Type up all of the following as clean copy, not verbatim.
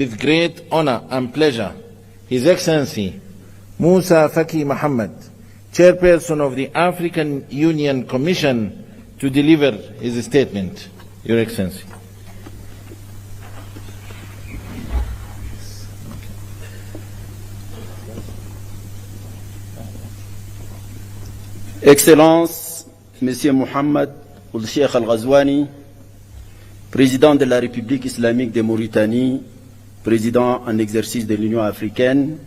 With great honor and pleasure, His Excellency Musa Faki Mohammed, Chairperson of the African Union Commission, to deliver his statement. Your Excellency. Excellences, Monsieur Mohammed Ould Cheikh Al Ghazouani, Président de la République islamique de Mauritanie, Président en exercice de l'Union africaine,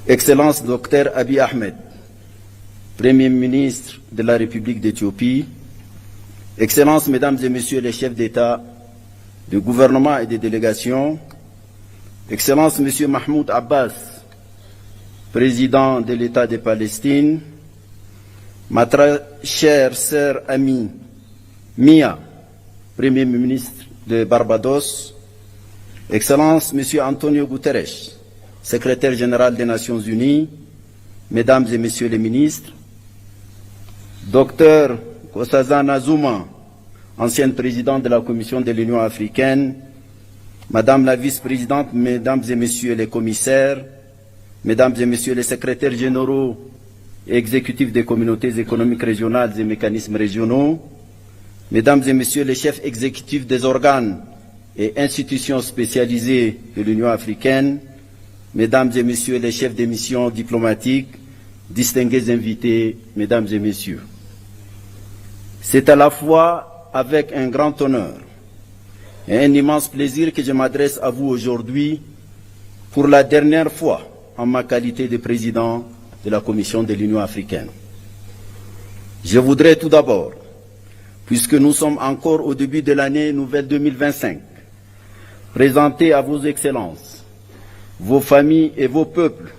Excellence Dr Abiy Ahmed, Premier ministre de la République d'Éthiopie, Excellences, Mesdames et Messieurs les chefs d'État, de gouvernement et de délégation, Excellences, Monsieur Mahmoud Abbas, Président de l'État de Palestine, ma très chère sœur amie Mia, Premier ministre de Barbados, Excellence, Monsieur Antonio Guterres, Secrétaire général des Nations Unies, Mesdames et Messieurs les ministres, Docteur Nkosazana Zuma, ancienne présidente de la Commission de l'Union africaine, Madame la vice-présidente, Mesdames et Messieurs les commissaires, Mesdames et Messieurs les secrétaires généraux et exécutifs des communautés économiques régionales et mécanismes régionaux, Mesdames et Messieurs les chefs exécutifs des organes et institutions spécialisées de l'Union africaine, Mesdames et Messieurs les chefs des missions diplomatiques, distingués invités, Mesdames et Messieurs. C'est à la fois avec un grand honneur et un immense plaisir que je m'adresse à vous aujourd'hui pour la dernière fois en ma qualité de président de la Commission de l'Union africaine. Je voudrais tout d'abord, puisque nous sommes encore au début de l'année nouvelle 2025, présenter à vos excellences, vos familles et vos peuples,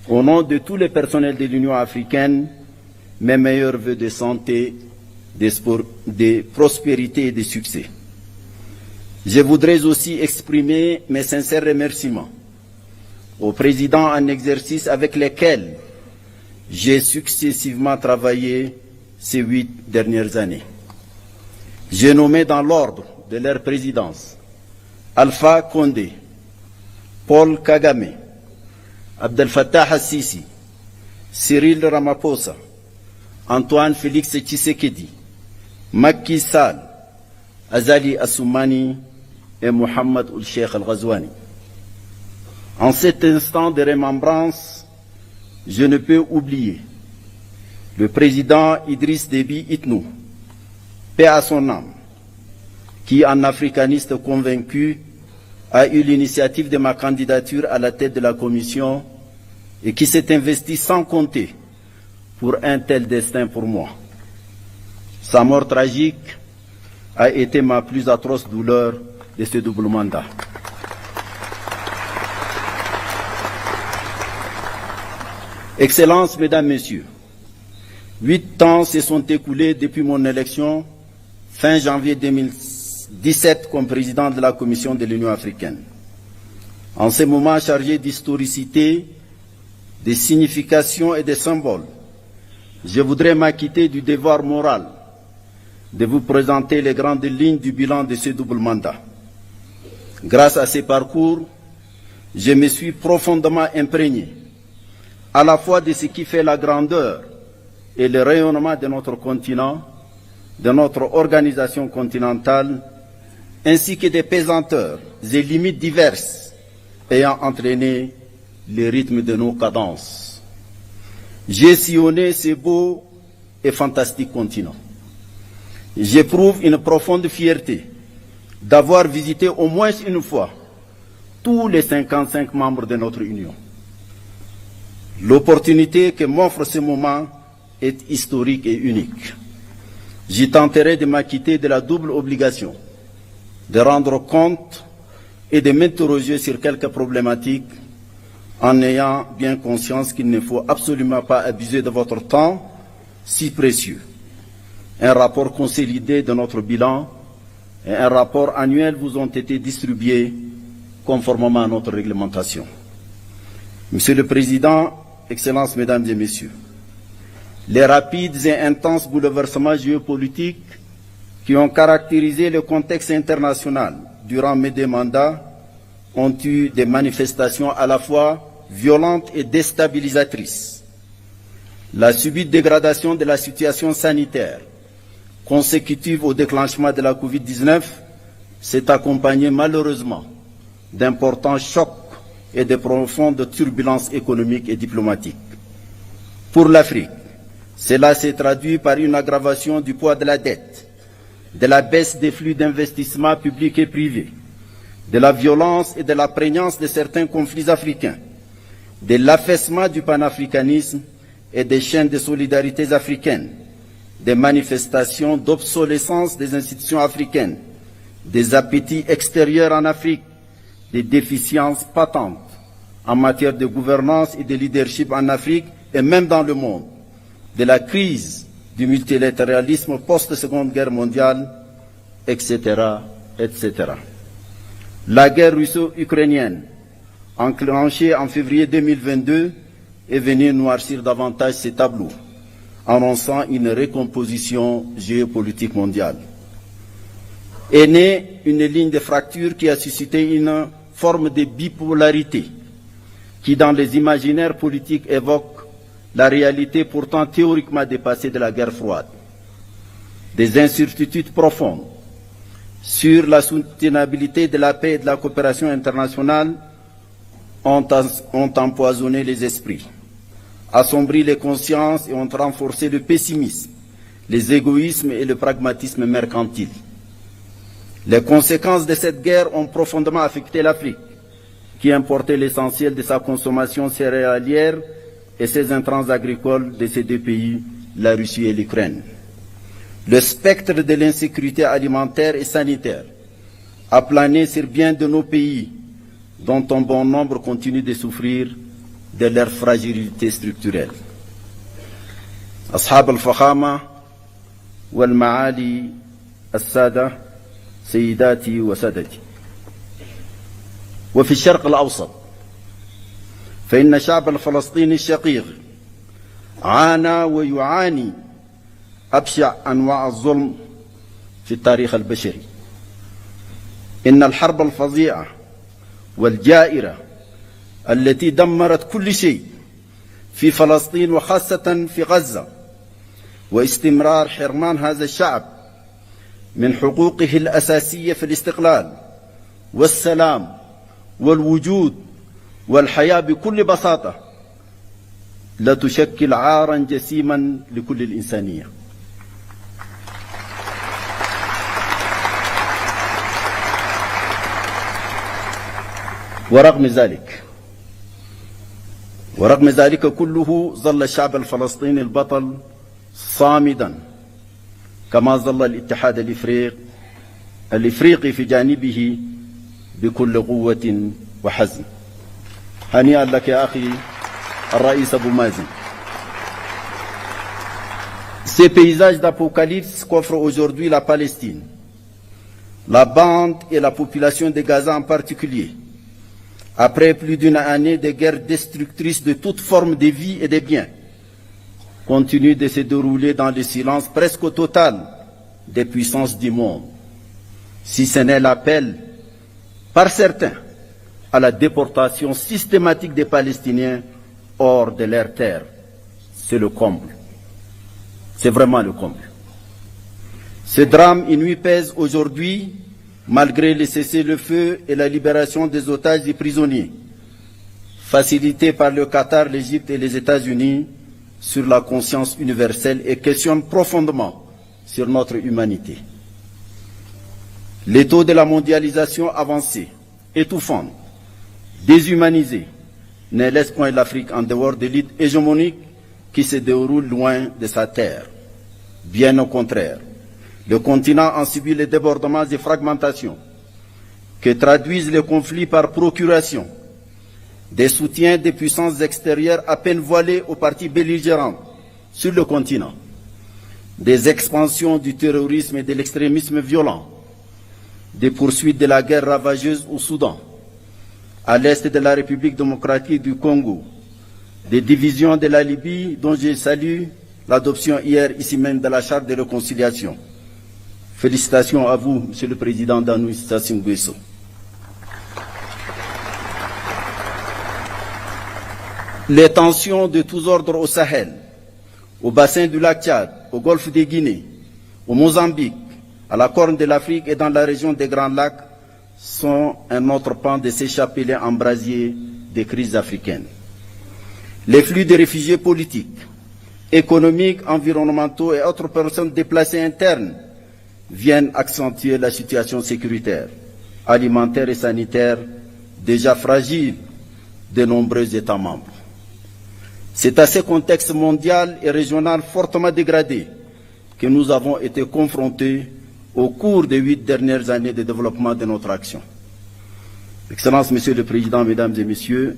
au nom de tous les personnels de l'Union africaine, mes meilleurs vœux de santé, de prospérité et de succès. Je voudrais aussi exprimer mes sincères remerciements aux présidents en exercice avec lesquels j'ai successivement travaillé ces 8 dernières années. J'ai nommé dans l'ordre de leur présidence Alpha Condé, Paul Kagame, Abdel Fattah al-Sisi, Cyril Ramaphosa, Antoine Félix Tshisekedi, Macky Sall, Azali Assoumani et Mohammed Ould Cheikh Al Ghazouani. En cet instant de remembrance, je ne peux oublier le président Idriss Déby Itno, paix à son âme, qui, en africaniste convaincu, a eu l'initiative de ma candidature à la tête de la Commission et qui s'est investi sans compter pour un tel destin pour moi. Sa mort tragique a été ma plus atroce douleur de ce double mandat. Excellences, Mesdames, Messieurs, 8 ans se sont écoulés depuis mon élection fin janvier 2017 comme président de la Commission de l'Union africaine. En ces moments chargés d'historicité, de signification et de symboles, je voudrais m'acquitter du devoir moral de vous présenter les grandes lignes du bilan de ce double mandat. Grâce à ces parcours, je me suis profondément imprégné à la fois de ce qui fait la grandeur et le rayonnement de notre continent, de notre organisation continentale, ainsi que des pesanteurs et limites diverses ayant entraîné le rythme de nos cadences. J'ai sillonné ce beau et fantastique continent. J'éprouve une profonde fierté d'avoir visité au moins une fois tous les 55 membres de notre Union. L'opportunité que m'offre ce moment est historique et unique. J'y tenterai de m'acquitter de la double obligation de rendre compte et de m'interroger sur quelques problématiques en ayant bien conscience qu'il ne faut absolument pas abuser de votre temps si précieux. Un rapport consolidé de notre bilan et un rapport annuel vous ont été distribués conformément à notre réglementation. Monsieur le Président, Excellences, Mesdames et Messieurs, les rapides et intenses bouleversements géopolitiques qui ont caractérisé le contexte international durant mes 2 mandats, ont eu des manifestations à la fois violentes et déstabilisatrices. La subite dégradation de la situation sanitaire consécutive au déclenchement de la Covid-19 s'est accompagnée malheureusement d'importants chocs et de profondes turbulences économiques et diplomatiques. Pour l'Afrique, cela s'est traduit par une aggravation du poids de la dette, de la baisse des flux d'investissement publics et privés, de la violence et de la prégnance de certains conflits africains, de l'affaissement du panafricanisme et des chaînes de solidarité africaines, des manifestations d'obsolescence des institutions africaines, des appétits extérieurs en Afrique, des déficiences patentes en matière de gouvernance et de leadership en Afrique et même dans le monde, de la crise du multilatéralisme post-Seconde Guerre mondiale, etc., etc. La guerre russo-ukrainienne, enclenchée en février 2022, est venue noircir davantage ces tableaux, annonçant une recomposition géopolitique mondiale. Est née une ligne de fracture qui a suscité une forme de bipolarité qui, dans les imaginaires politiques, évoque la réalité pourtant théoriquement dépassée de la guerre froide. Des incertitudes profondes sur la soutenabilité de la paix et de la coopération internationale ont empoisonné les esprits, assombri les consciences et ont renforcé le pessimisme, les égoïsmes et le pragmatisme mercantile. Les conséquences de cette guerre ont profondément affecté l'Afrique, qui importait l'essentiel de sa consommation céréalière et ses intrants agricoles de ces 2 pays, la Russie et l'Ukraine. Le spectre de l'insécurité alimentaire et sanitaire a plané sur bien de nos pays, dont un bon nombre continue de souffrir de leur fragilité structurelle. أصحاب الفخامة والمعالي السادة سيداتي وسادتي، وفي الشرق الأوسط فإن الشعب الفلسطيني الشقيق عانى ويعاني أبشع أنواع الظلم في التاريخ البشري. إن الحرب الفظيعة والجائرة التي دمرت كل شيء في فلسطين وخاصة في غزة، واستمرار حرمان هذا الشعب من حقوقه الأساسية في الاستقلال والسلام والوجود والحياة بكل بساطة، لا تشكل عارا جسيما لكل الإنسانية. ورغم ذلك كله ظل الشعب الفلسطيني البطل صامدا، كما ظل الاتحاد الإفريقي في جانبه بكل قوة وحزم. هنيئا لك يا أخي الرئيس أبو مازن. Ces paysages d'apocalypse qu'offre aujourd'hui la Palestine, la bande et la population de Gaza en particulier, après plus d'une année de guerre destructrice de toute forme de vie et de biens, continue de se dérouler dans le silence presque total des puissances du monde, si ce n'est l'appel par certains à la déportation systématique des Palestiniens hors de leur terre. C'est le comble. C'est vraiment le comble. Ce drame inouï pèse aujourd'hui, malgré le cessez-le-feu et la libération des otages et prisonniers, facilité par le Qatar, l'Égypte et les États-Unis, sur la conscience universelle et questionne profondément sur notre humanité. Les taux de la mondialisation avancée, étouffante, déshumanisée, ne laissent point l'Afrique en dehors de l'élite hégémonique qui se déroule loin de sa terre. Bien au contraire, le continent en subit les débordements et fragmentations que traduisent les conflits par procuration, des soutiens des puissances extérieures à peine voilées aux parties belligérantes sur le continent, des expansions du terrorisme et de l'extrémisme violent, des poursuites de la guerre ravageuse au Soudan, à l'est de la République démocratique du Congo, des divisions de la Libye dont je salue l'adoption hier ici même de la charte de réconciliation. Félicitations à vous, Monsieur le Président Danou Sassou Nguesso. Les tensions de tous ordres au Sahel, au bassin du lac Tchad, au golfe de Guinée, au Mozambique, à la Corne de l'Afrique et dans la région des Grands Lacs sont un autre pan de ces chapelets embrasiers des crises africaines. Les flux de réfugiés politiques, économiques, environnementaux et autres personnes déplacées internes viennent accentuer la situation sécuritaire, alimentaire et sanitaire déjà fragile de nombreux États membres. C'est à ce contexte mondial et régional fortement dégradé que nous avons été confrontés au cours des 8 dernières années de développement de notre action. Excellences, Monsieur le Président, Mesdames et Messieurs,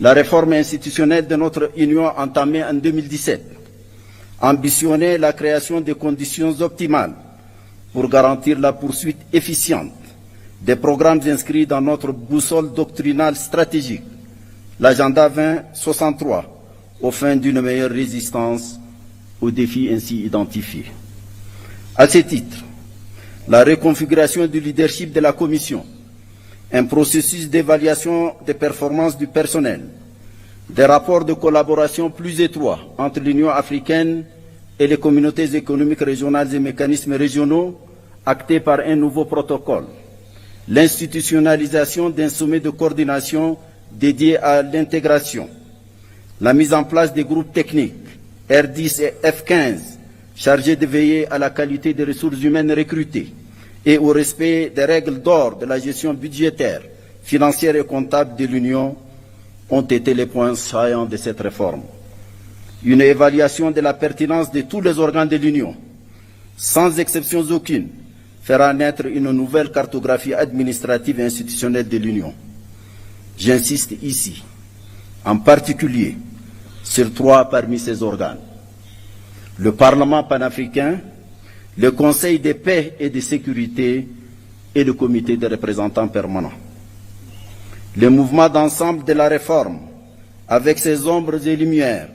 la réforme institutionnelle de notre Union entamée en 2017 ambitionnait la création de conditions optimales pour garantir la poursuite efficiente des programmes inscrits dans notre boussole doctrinale stratégique, l'agenda 2063, aux fins d'une meilleure résistance aux défis ainsi identifiés. À ce titre, la reconfiguration du leadership de la Commission, un processus d'évaluation des performances du personnel, des rapports de collaboration plus étroits entre l'Union africaine et les communautés économiques régionales et mécanismes régionaux, actés par un nouveau protocole, l'institutionnalisation d'un sommet de coordination dédié à l'intégration, la mise en place des groupes techniques R10 et F15 chargés de veiller à la qualité des ressources humaines recrutées et au respect des règles d'or de la gestion budgétaire, financière et comptable de l'Union ont été les points saillants de cette réforme. Une évaluation de la pertinence de tous les organes de l'Union, sans exception aucune, fera naître une nouvelle cartographie administrative et institutionnelle de l'Union. J'insiste ici, en particulier, sur 3 parmi ces organes. Le Parlement panafricain, le Conseil de paix et de sécurité et le Comité des représentants permanents. Le mouvement d'ensemble de la réforme, avec ses ombres et lumières,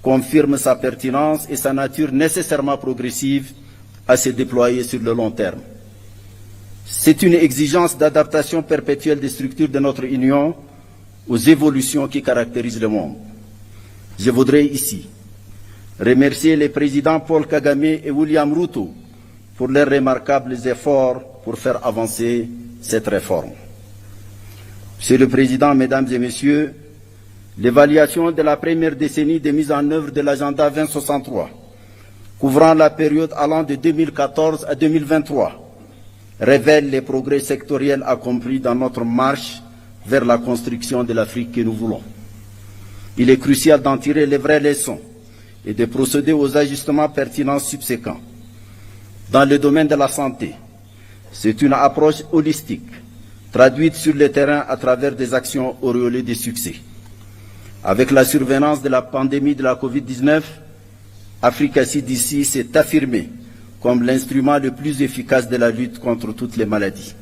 confirme sa pertinence et sa nature nécessairement progressive à se déployer sur le long terme. C'est une exigence d'adaptation perpétuelle des structures de notre Union aux évolutions qui caractérisent le monde. Je voudrais ici remercier les présidents Paul Kagame et William Ruto pour leurs remarquables efforts pour faire avancer cette réforme. Monsieur le Président, Mesdames et Messieurs, l'évaluation de la première décennie de mise en œuvre de l'agenda 2063, couvrant la période allant de 2014 à 2023, révèle les progrès sectoriels accomplis dans notre marche vers la construction de l'Afrique que nous voulons. Il est crucial d'en tirer les vraies leçons et de procéder aux ajustements pertinents subséquents. Dans le domaine de la santé, c'est une approche holistique, traduite sur le terrain à travers des actions auréolées de succès. Avec la survenance de la pandémie de la Covid-19, Africa CDC s'est affirmée comme l'instrument le plus efficace de la lutte contre toutes les maladies.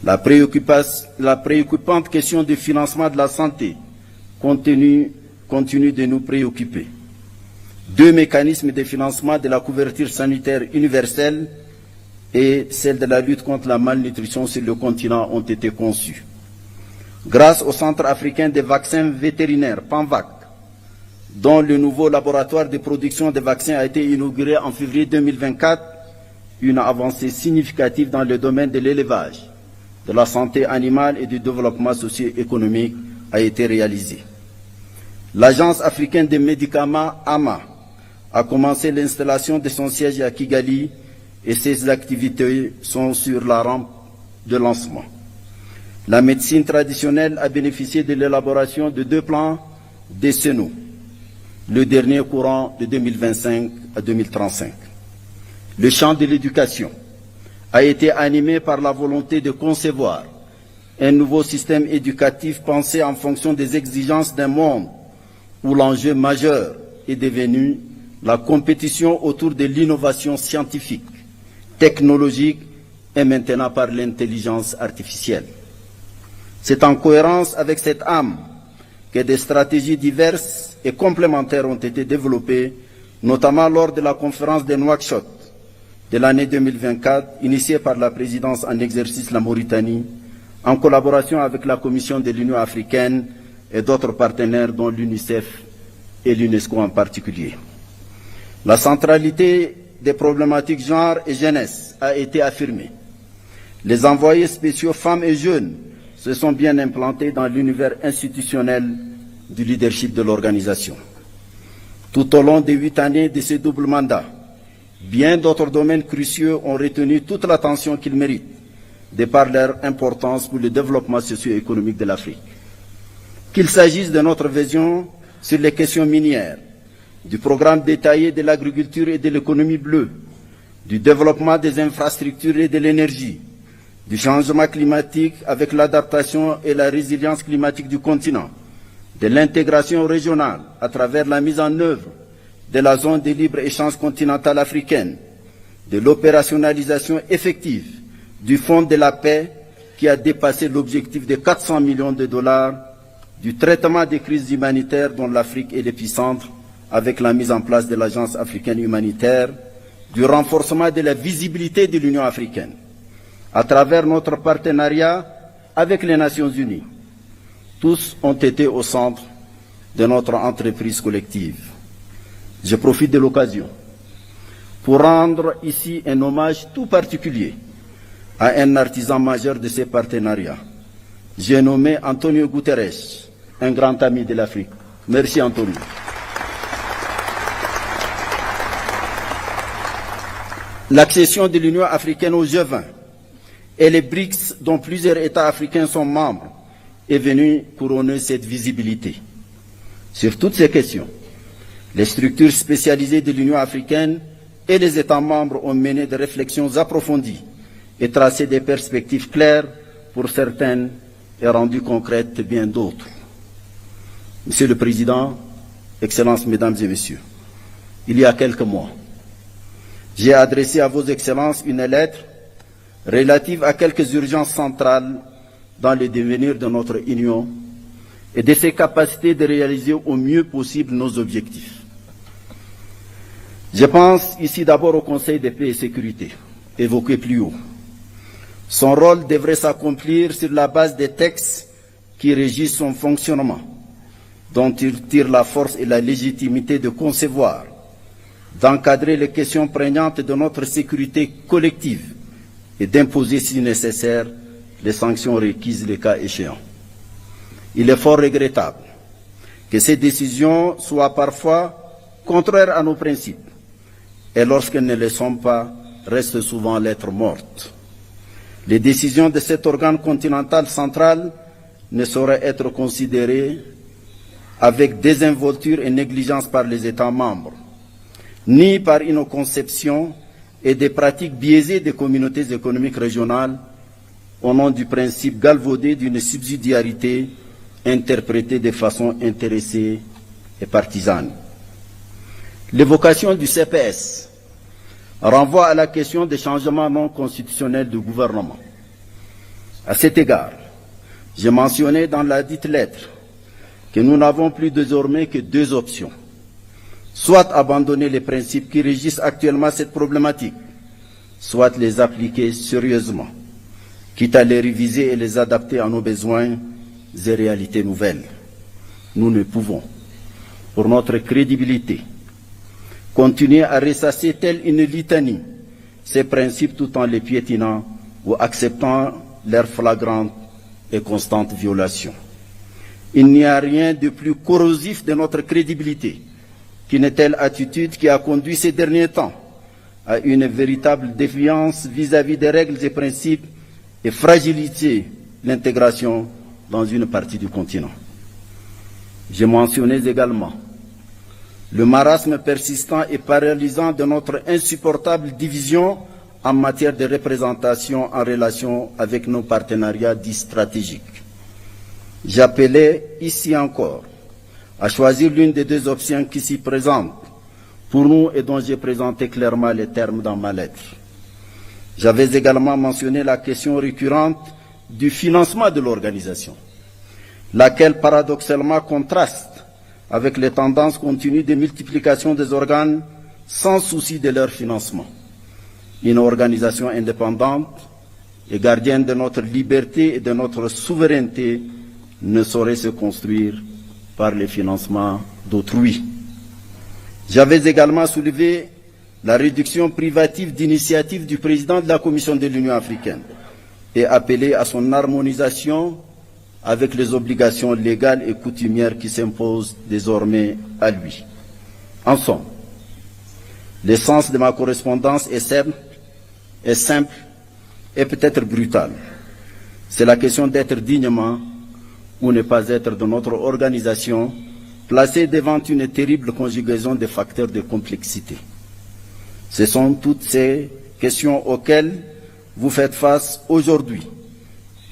La préoccupante question du financement de la santé continue de nous préoccuper. 2 mécanismes de financement de la couverture sanitaire universelle et celle de la lutte contre la malnutrition sur le continent ont été conçus. Grâce au Centre africain des vaccins vétérinaires, PANVAC, dont le nouveau laboratoire de production de vaccins a été inauguré en février 2024, une avancée significative dans le domaine de l'élevage, de la santé animale et du développement socio-économique a été réalisée. L'Agence africaine des médicaments, AMA, a commencé l'installation de son siège à Kigali et ses activités sont sur la rampe de lancement. La médecine traditionnelle a bénéficié de l'élaboration de 2 plans décennaux, le dernier courant de 2025 à 2035. Le champ de l'éducation a été animé par la volonté de concevoir un nouveau système éducatif pensé en fonction des exigences d'un monde où l'enjeu majeur est devenu la compétition autour de l'innovation scientifique, technologique et maintenant par l'intelligence artificielle. C'est en cohérence avec cette âme que des stratégies diverses et complémentaires ont été développées, notamment lors de la conférence de Nouakchott, de l'année 2024, initiée par la présidence en exercice la Mauritanie, en collaboration avec la Commission de l'Union africaine et d'autres partenaires dont l'UNICEF et l'UNESCO en particulier. La centralité des problématiques genre et jeunesse a été affirmée. Les envoyés spéciaux femmes et jeunes se sont bien implantés dans l'univers institutionnel du leadership de l'organisation. Tout au long des 8 années de ce double mandat, bien d'autres domaines cruciaux ont retenu toute l'attention qu'ils méritent, de par leur importance pour le développement socio-économique de l'Afrique. Qu'il s'agisse de notre vision sur les questions minières, du programme détaillé de l'agriculture et de l'économie bleue, du développement des infrastructures et de l'énergie, du changement climatique avec l'adaptation et la résilience climatique du continent, de l'intégration régionale à travers la mise en œuvre de la zone de libre-échange continentale africaine, de l'opérationnalisation effective du Fonds de la paix qui a dépassé l'objectif de 400 millions de dollars, du traitement des crises humanitaires dont l'Afrique est l'épicentre avec la mise en place de l'Agence africaine humanitaire, du renforcement de la visibilité de l'Union africaine à travers notre partenariat avec les Nations unies. Tous ont été au centre de notre entreprise collective. Je profite de l'occasion pour rendre ici un hommage tout particulier à un artisan majeur de ces partenariats. J'ai nommé Antonio Guterres, un grand ami de l'Afrique. Merci Antonio. L'accession de l'Union africaine au G20 et les BRICS, dont plusieurs États africains sont membres, est venue couronner cette visibilité. Sur toutes ces questions, les structures spécialisées de l'Union africaine et les États membres ont mené des réflexions approfondies et tracé des perspectives claires pour certaines et rendues concrètes bien d'autres. Monsieur le Président, Excellences, Mesdames et Messieurs, il y a quelques mois, j'ai adressé à vos Excellences une lettre relative à quelques urgences centrales dans le devenir de notre Union et de ses capacités de réaliser au mieux possible nos objectifs. Je pense ici d'abord au Conseil de paix et sécurité, évoqué plus haut. Son rôle devrait s'accomplir sur la base des textes qui régissent son fonctionnement, dont il tire la force et la légitimité de concevoir, d'encadrer les questions prégnantes de notre sécurité collective et d'imposer, si nécessaire, les sanctions requises le cas échéant. Il est fort regrettable que ces décisions soient parfois contraires à nos principes et lorsqu'elles ne le sont pas, restent souvent lettre morte. Les décisions de cet organe continental central ne sauraient être considérées avec désinvolture et négligence par les États membres, ni par une conception et des pratiques biaisées des communautés économiques régionales au nom du principe galvaudé d'une subsidiarité interprétée de façon intéressée et partisane. L'évocation du CPS renvoie à la question des changements non constitutionnels du gouvernement. À cet égard, j'ai mentionné dans la dite lettre que nous n'avons plus désormais que deux options. Soit abandonner les principes qui régissent actuellement cette problématique, soit les appliquer sérieusement, quitte à les réviser et les adapter à nos besoins et réalités nouvelles. Nous ne pouvons, pour notre crédibilité, continuer à ressasser telle une litanie ces principes tout en les piétinant ou acceptant leur flagrante et constante violation. Il n'y a rien de plus corrosif de notre crédibilité qu'une telle attitude qui a conduit ces derniers temps à une véritable défiance vis-à-vis des règles et principes et fragiliser l'intégration dans une partie du continent. J'ai mentionné également le marasme persistant et paralysant de notre insupportable division en matière de représentation en relation avec nos partenariats dits stratégiques. J'appelais ici encore à choisir l'une des deux options qui s'y présentent pour nous et dont j'ai présenté clairement les termes dans ma lettre. J'avais également mentionné la question récurrente du financement de l'organisation, laquelle paradoxalement contraste avec les tendances continues de multiplication des organes sans souci de leur financement. une organisation indépendante et gardienne de notre liberté et de notre souveraineté, ne saurait se construire par le financement d'autrui. J'avais également soulevé la réduction privative d'initiative du président de la Commission de l'Union africaine et appelé à son harmonisation avec les obligations légales et coutumières qui s'imposent désormais à lui. En somme, l'essence de ma correspondance est simple et peut-être brutale. C'est la question d'être dignement ou ne pas être de notre organisation, placée devant une terrible conjugaison de facteurs de complexité. Ce sont toutes ces questions auxquelles vous faites face aujourd'hui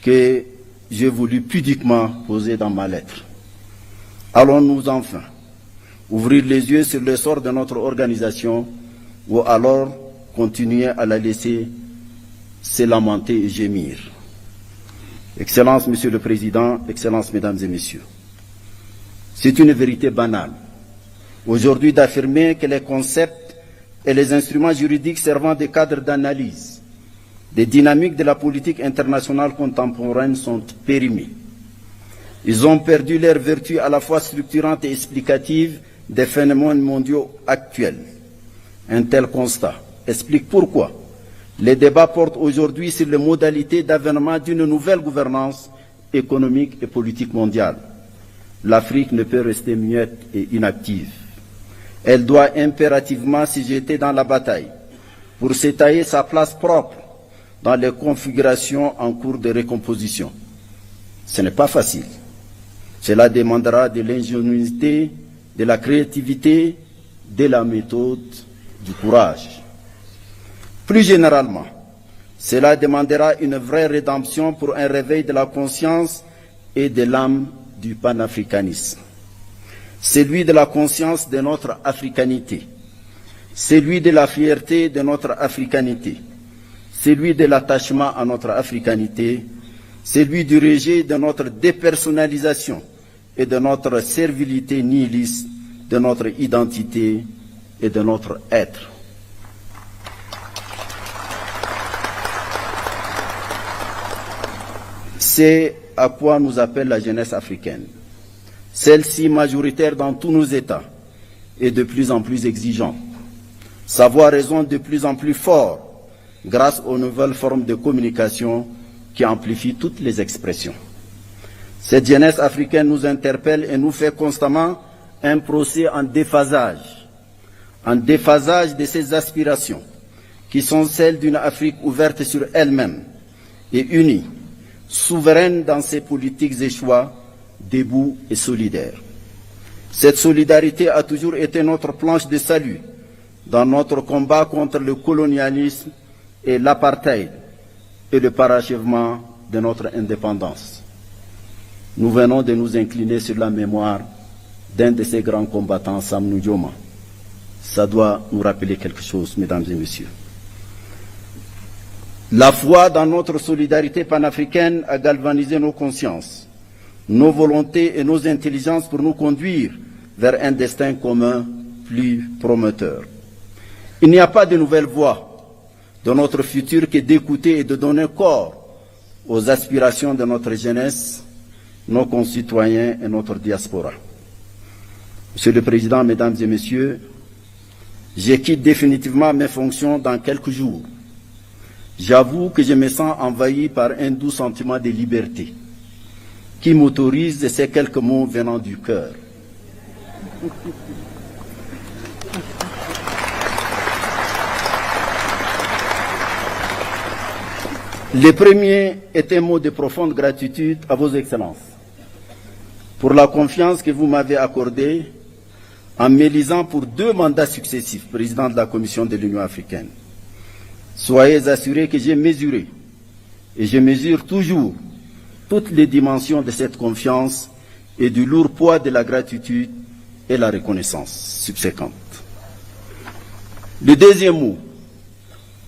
que j'ai voulu pudiquement poser dans ma lettre. Allons-nous enfin ouvrir les yeux sur le sort de notre organisation ou alors continuer à la laisser se lamenter et gémir? Excellence, Monsieur le Président, Excellences, Mesdames et Messieurs, c'est une vérité banale aujourd'hui d'affirmer que les concepts et les instruments juridiques servant de cadre d'analyse des dynamiques de la politique internationale contemporaine sont périmés. Ils ont perdu leur vertu à la fois structurante et explicative des phénomènes mondiaux actuels. Un tel constat explique pourquoi les débats portent aujourd'hui sur les modalités d'avènement d'une nouvelle gouvernance économique et politique mondiale. L'Afrique ne peut rester muette et inactive. Elle doit impérativement s'y jeter dans la bataille pour s'étayer sa place propre dans les configurations en cours de recomposition. Ce n'est pas facile. Cela demandera de l'ingéniosité, de la créativité, de la méthode, du courage. Plus généralement, cela demandera une vraie rédemption pour un réveil de la conscience et de l'âme du panafricanisme. Celui de la conscience de notre africanité, celui de la fierté de notre africanité, celui de l'attachement à notre africanité, celui du rejet de notre dépersonnalisation et de notre servilité nihiliste, de notre identité et de notre être. C'est à quoi nous appelle la jeunesse africaine. Celle-ci, majoritaire dans tous nos États, est de plus en plus exigeante. Sa voix résonne de plus en plus fort grâce aux nouvelles formes de communication qui amplifient toutes les expressions. Cette jeunesse africaine nous interpelle et nous fait constamment un procès en déphasage de ses aspirations, qui sont celles d'une Afrique ouverte sur elle-même et unie, souveraine dans ses politiques et choix, debout et solidaire. Cette solidarité a toujours été notre planche de salut dans notre combat contre le colonialisme et l'apartheid et le parachèvement de notre indépendance. Nous venons de nous incliner sur la mémoire d'un de ces grands combattants, Sam Nujoma. Ça doit nous rappeler quelque chose, mesdames et messieurs. La foi dans notre solidarité panafricaine a galvanisé nos consciences, nos volontés et nos intelligences pour nous conduire vers un destin commun plus prometteur. Il n'y a pas de nouvelle voie de notre futur que d'écouter et de donner corps aux aspirations de notre jeunesse, nos concitoyens et notre diaspora. Monsieur le Président, Mesdames et Messieurs, je quitte définitivement mes fonctions dans quelques jours. J'avoue que je me sens envahi par un doux sentiment de liberté qui m'autorise ces quelques mots venant du cœur. Le premier est un mot de profonde gratitude à vos excellences pour la confiance que vous m'avez accordée en m'élisant pour 2 mandats successifs, président de la Commission de l'Union africaine. Soyez assurés que j'ai mesuré, et je mesure toujours, toutes les dimensions de cette confiance et du lourd poids de la gratitude et la reconnaissance subséquente. Le deuxième mot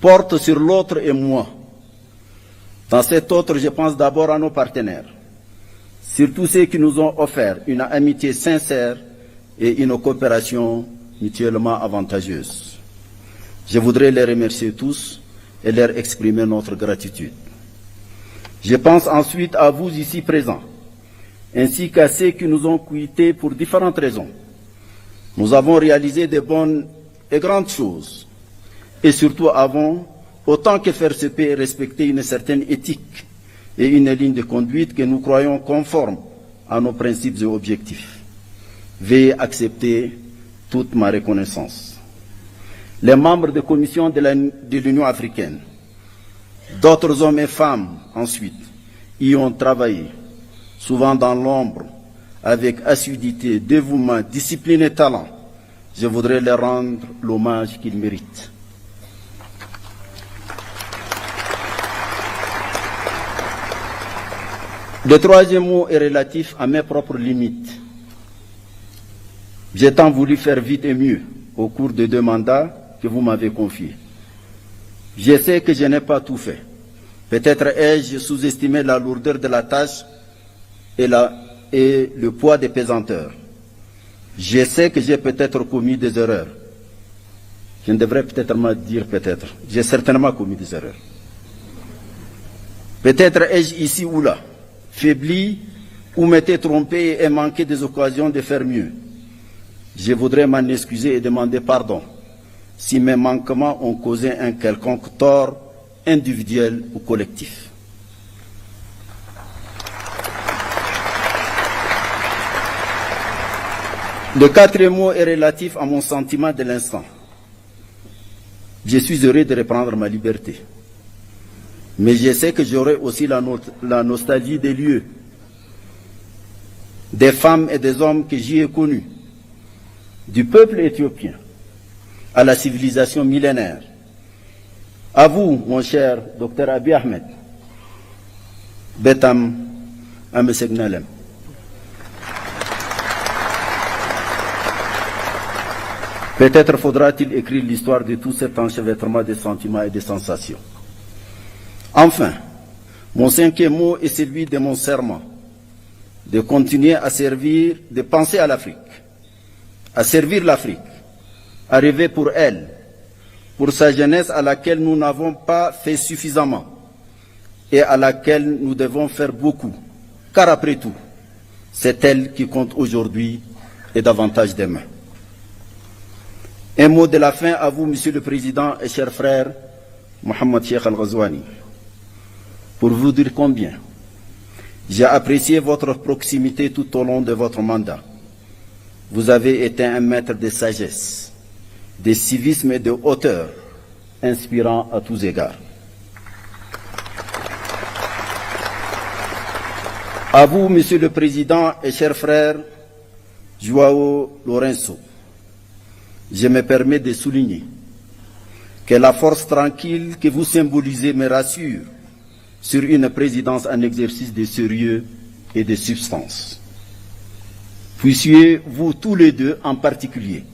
porte sur l'autre et moi. Dans cet autre, je pense d'abord à nos partenaires, surtout ceux qui nous ont offert une amitié sincère et une coopération mutuellement avantageuse. Je voudrais les remercier tous et leur exprimer notre gratitude. Je pense ensuite à vous ici présents, ainsi qu'à ceux qui nous ont quittés pour différentes raisons. Nous avons réalisé de bonnes et grandes choses, et surtout avons, autant que faire se peut, respecter une certaine éthique et une ligne de conduite que nous croyons conforme à nos principes et objectifs. Veuillez accepter toute ma reconnaissance. Les membres de la Commission de l'Union africaine, d'autres hommes et femmes ensuite, y ont travaillé, souvent dans l'ombre, avec assiduité, dévouement, discipline et talent. Je voudrais leur rendre l'hommage qu'ils méritent. Le troisième mot est relatif à mes propres limites. J'ai tant voulu faire vite et mieux au cours des 2 mandats que vous m'avez confiés. Je sais que je n'ai pas tout fait. Peut-être ai-je sous-estimé la lourdeur de la tâche et le poids des pesanteurs. Je sais que j'ai peut-être commis des erreurs. Je ne devrais peut-être pas dire peut-être. J'ai certainement commis des erreurs. Peut-être ai-je ici ou là faibli ou m'étais trompé et manqué des occasions de faire mieux. Je voudrais m'en excuser et demander pardon si mes manquements ont causé un quelconque tort individuel ou collectif. Le 4e mot est relatif à mon sentiment de l'instant. Je suis heureux de reprendre ma liberté. Mais je sais que j'aurai aussi la nostalgie des lieux, des femmes et des hommes que j'y ai connus, du peuple éthiopien à la civilisation millénaire. À vous, mon cher Dr Abiy Ahmed, Betam Amesegnalem. Peut-être faudra-t-il écrire l'histoire de tout cet enchevêtrement de sentiments et de sensations. Enfin, mon 5e mot est celui de mon serment, de continuer à servir, de penser à l'Afrique, à servir l'Afrique, à rêver pour elle, pour sa jeunesse à laquelle nous n'avons pas fait suffisamment et à laquelle nous devons faire beaucoup, car après tout, c'est elle qui compte aujourd'hui et davantage demain. Un mot de la fin à vous, Monsieur le Président et cher frère Mohamed Cheikh Al-Ghazouani, pour vous dire combien j'ai apprécié votre proximité tout au long de votre mandat. Vous avez été un maître de sagesse, de civisme et de hauteur, inspirant à tous égards. À vous, Monsieur le Président et cher frère João Lourenço, je me permets de souligner que la force tranquille que vous symbolisez me rassure sur une présidence en exercice de sérieux et de substance. Puissiez-vous tous les deux en particulier,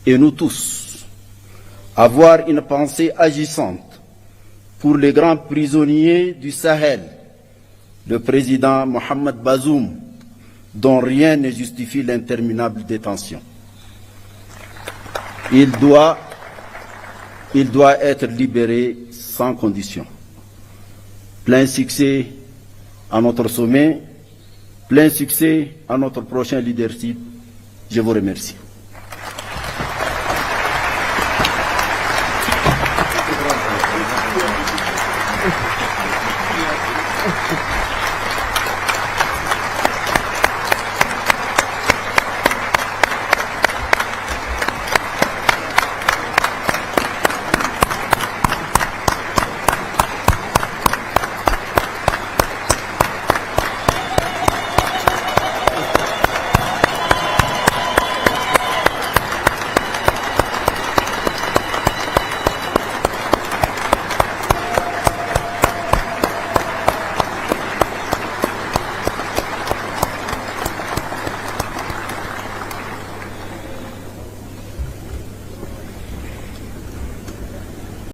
et nous tous, avoir une pensée agissante pour les grands prisonniers du Sahel, le président Mohamed Bazoum, dont rien ne justifie l'interminable détention. Il doit être libéré sans condition. Plein succès à notre sommet, plein succès à notre prochain leadership. Je vous remercie.